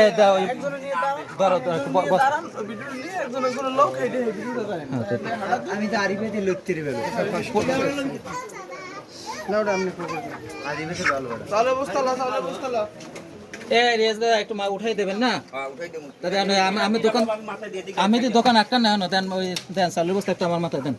এ দাও ধরো আমি তো আরিফে দিয়ে লুটতে রে একটু মা উঠাই দেবেন না আমি দোকান আমি তো দোকান একটা না দেন ওই দেন চালুর বস্তা একটু আমার মাথায় দেন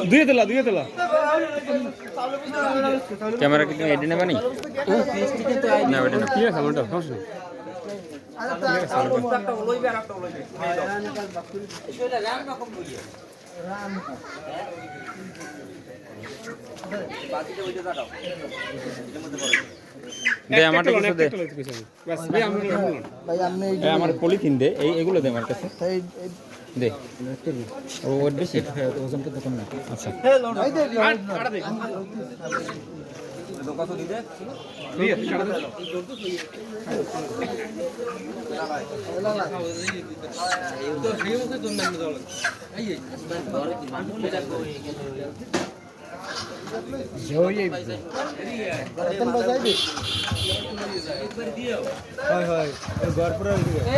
দুয়ে তেলা ক্যামেরা কি তুমি এডি নেবা নি না ওটা না কি আছে আমারটা সমস্যা দে আমারটা কিছু দে আমার পলিথিন দে এইগুলো দে আমার কাছে দে ওর বেশি ওজন তো দোকান না আচ্ছা কত দিতে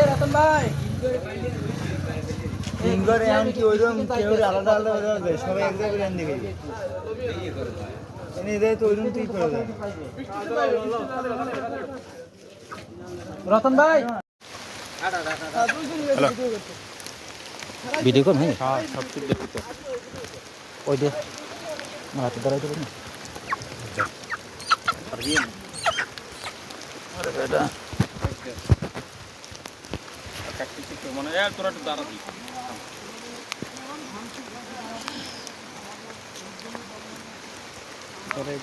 রতন ভাই ইনগরে এমন কি ওইরকম কেউ আলাদা আলাদা দেয় সবাই এক জায়গায় আন দিবে এনে দেয় তো ওইরকম তুই করে দেয় রতন ভাই ভিডিও কর ভাই হ্যাঁ সব ঠিক দেখি তো ওই দে হাতে ধরাই দেবেন না আরে বেটা মানে তোরা একটু দাঁড়াবি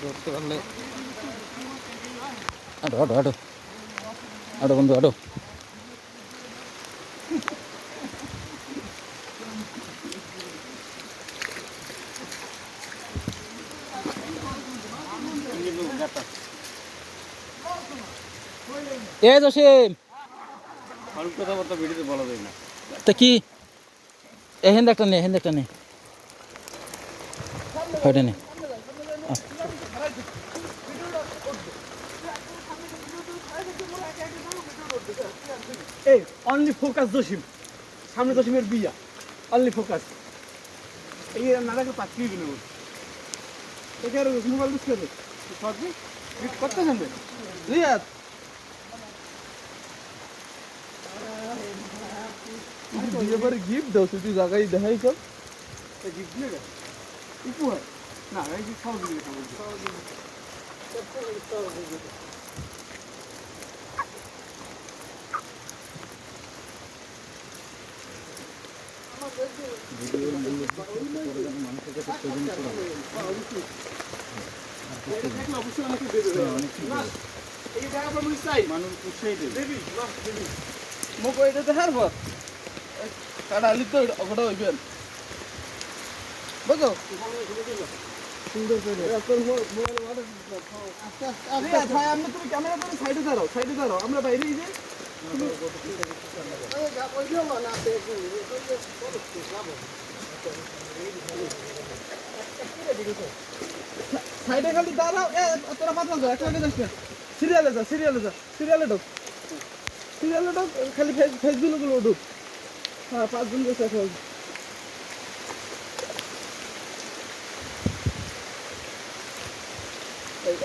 করতে পারলে আটো আটো আটো আটো বন্ধু আটো এ জসিম ফালতু কথাবার্তা ভিডিওতে বলা যায় না তা কি এহেন একটা নে এহেন একটা নে ওইটা নে এই অনলি ফোকাস জসিম সামনে জসিমের বিয়া অনলি ফোকাস এই নাটাকে পাঠিয়ে দিল এখানে মোবাইল বুঝতে হবে সবজি করতে জানবে রিয়াদ এবারে গিফট দাও তুই জায়গায় দেখাই সব গিফট দিয়ে উপহার না এই যে খাওয়া দিলে মোক এটা দেখার পর কাটা আলি তো ওটা হইবেন বুঝো সুন্দর করে আপনি তুমি ক্যামেরা করে সাইডে দাঁড়াও আমরা বাইরে যাই সাইডে খালি দাঁড়াও তোরা পাতলা যাও এক লাগে যাস না সিরিয়ালে ঢোক খালি ফেসগুলো ঢুক হ্যাঁ 5 জন গেছে এখন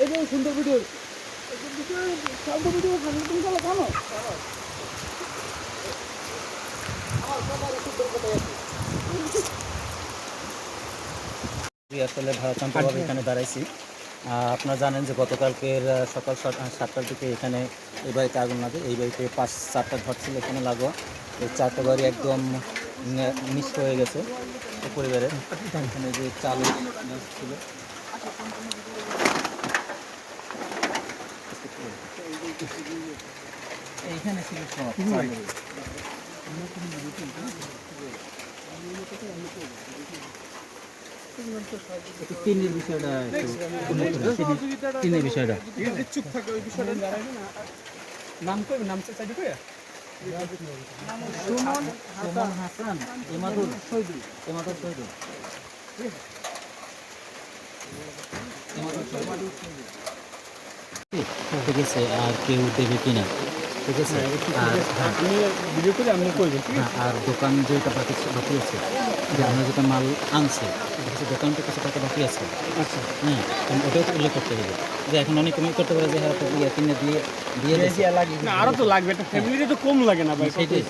এই যে সুন্দর ভিডিও সামনে ভিডিও সামনে তুমি চলো কেন আসলে ভারতান্তভাবে এখানে দাঁড়াইছি আপনারা জানেন যে গতকালকের সকাল 7টার দিকে এখানে এই বাড়িতে আগুন লাগে এই বাড়িতে 4টা ঘর ছিল এখানে লাগোয়া এই 4টা বাড়ি একদম মিস হয়ে গেছে পরিবারের এখানে যে চাল ছিল এইখানে ছিল সব তিনের বিষয়টা তিনের বিষয়টা চুপ থাকে ওই বিষয়টা নাম কই নাম চাইতে কই সুমন হাসান ইমাদুল শহীদুল ঠিক আছে, আর কেউ দেবে কিনা, ঠিক আছে। আর হ্যাঁ, আমি ভিডিও করে আমি করবেন, ঠিক আছে? আর দোকান যেটা বাকি আছে, যে আমরা যেটা মাল আনছে, ঠিক আছে, দোকানটা কিছু টাকা বাকি আছে, আচ্ছা, হ্যাঁ, কারণ ওটাও তো উল্লেখ করতে হবে। যে এখন অনেক কমই করতে পারে যে হ্যাঁ একটা ইয়ে কিনে দিয়ে দিয়েছে। না আরো তো লাগবে, একটা ফ্যামিলিতে তো কম লাগে না ভাই, সেটাই।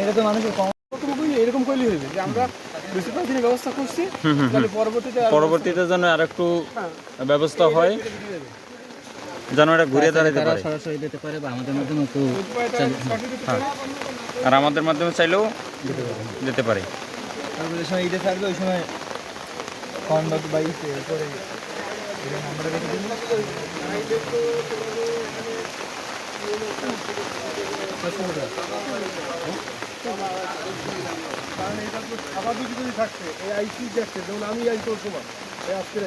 এটা তো মানুষের কম প্রথম কইলে এরকম কইলে হইবে যে আমরা 205 দিনের ব্যবস্থা করছি, তাহলে পরবর্তীতে পরবর্তীতে যেন আর একটু হ্যাঁ, ব্যবস্থা হয়, যেন এটা ঘুরে দাঁড়াতে তারা পারে, সরাসরি দিতে পারে বা আমাদের মাধ্যমে কেউ উপায়টা সঠিক দিতে হ্যাঁ। পারে। আর আমাদের মাধ্যমে চাইলেও দিতে পারে। তারপরে যে সময় ঈদে থাকবে ওই সময় কন্ডাক্ট বাইতে এরপরে এটা নাম্বার রেখে দিন। কারণ এটা তো স্বাভাবিক যদি থাকছে, এই আইসি দেখছে, যেমন আমি আই তোর সময় এই আজকে